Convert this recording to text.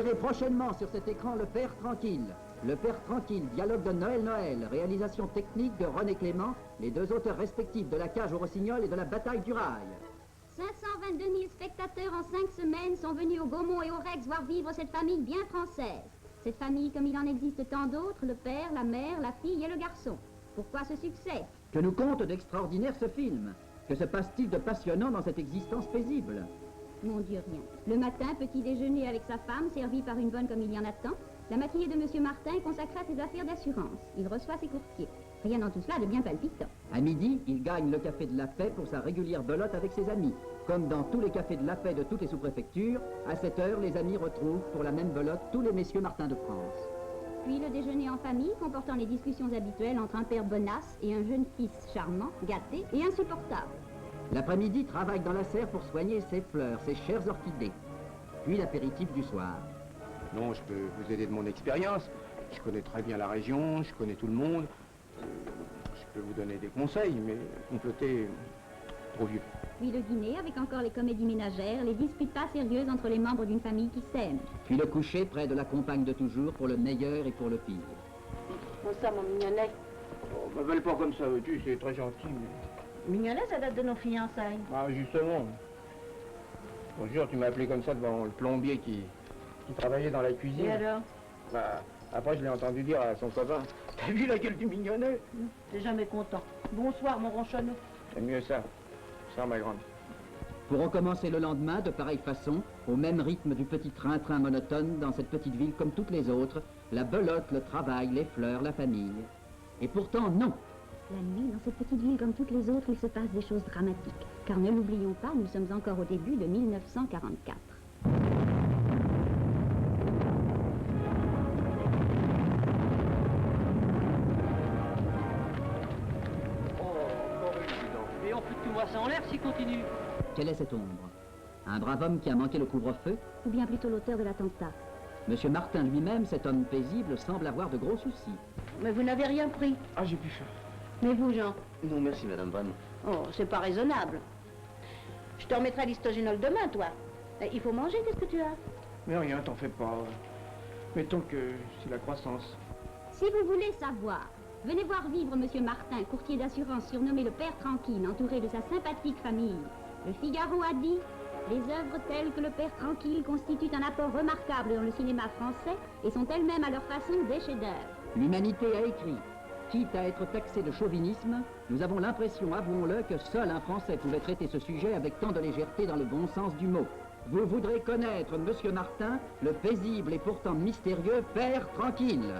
verrez prochainement sur cet écran Le Père Tranquille. Le Père Tranquille, dialogue de Noël, réalisation technique de René Clément, les deux auteurs respectifs de La Cage au Rossignol et de La Bataille du Rail. 522 000 spectateurs en 5 semaines sont venus au Gaumont et au Rex voir vivre cette famille bien française. Cette famille, comme il en existe tant d'autres, le père, la mère, la fille et le garçon. Pourquoi ce succès? Que nous compte d'extraordinaire ce film? Que se passe-t-il de passionnant dans cette existence paisible? Mon Dieu, rien. Le matin, petit déjeuner avec sa femme, servi par une bonne comme il y en a tant. La matinée de M. Martin est consacrée à ses affaires d'assurance. Il reçoit ses courtiers. Rien dans tout cela de bien palpitant. À midi, il gagne le café de la paix pour sa régulière belote avec ses amis. Comme dans tous les cafés de la paix de toutes les sous-préfectures, à 7 heures, les amis retrouvent pour la même belote tous les messieurs Martin de France. Puis le déjeuner en famille, comportant les discussions habituelles entre un père bonasse et un jeune fils charmant, gâté et insupportable. L'après-midi, travaille dans la serre pour soigner ses fleurs, ses chères orchidées. Puis l'apéritif du soir. Non, je peux vous aider de mon expérience. Je connais très bien la région, je connais tout le monde. Je peux vous donner des conseils, mais comploter, trop vieux. Puis le dîner, avec encore les comédies ménagères, les disputes pas sérieuses entre les membres d'une famille qui s'aime. Puis le coucher près de la compagne de toujours pour le meilleur et pour le pire. Bon ça, mon mignonnet. Oh, m'appelle pas comme ça, veux-tu, c'est très gentil, mais... Mignonnet, ça date de nos fiançailles. Ah, justement. Bonjour, tu m'as appelé comme ça devant le plombier qui travaillait dans la cuisine. Et alors? Bah, après, je l'ai entendu dire à son copain. T'as vu la gueule du mignonnet? T'es jamais content. Bonsoir, mon ronchonneau. C'est mieux ça. Ça, ma grande. Pour recommencer le lendemain de pareille façon, au même rythme du petit train-train monotone dans cette petite ville comme toutes les autres, la belote, le travail, les fleurs, la famille. Et pourtant, non. La nuit, dans cette petite ville comme toutes les autres, il se passe des choses dramatiques. Car ne l'oublions pas, nous sommes encore au début de 1944. Et on fout tout moi ça en l'air s'il continue. Quelle est cette ombre? Un brave homme qui a manqué le couvre-feu? Ou bien plutôt l'auteur de l'attentat. Monsieur Martin lui-même, cet homme paisible, semble avoir de gros soucis. Mais vous n'avez rien pris. Ah, j'ai pu faire. Mais vous, Jean? Non, merci, madame Van. Oh, c'est pas raisonnable. Je te remettrai l'histogénol demain, toi. Il faut manger, qu'est-ce que tu as? Mais rien, t'en fais pas. Mettons que c'est la croissance. Si vous voulez savoir, venez voir vivre Monsieur Martin, courtier d'assurance surnommé le Père Tranquille, entouré de sa sympathique famille. Le Figaro a dit: les œuvres telles que le Père Tranquille constituent un apport remarquable dans le cinéma français et sont elles-mêmes à leur façon des chefs-d'œuvre. L'humanité a écrit. Quitte à être taxé de chauvinisme, nous avons l'impression, avouons-le, que seul un Français pouvait traiter ce sujet avec tant de légèreté dans le bon sens du mot. Vous voudrez connaître Monsieur Martin, le paisible et pourtant mystérieux Père Tranquille.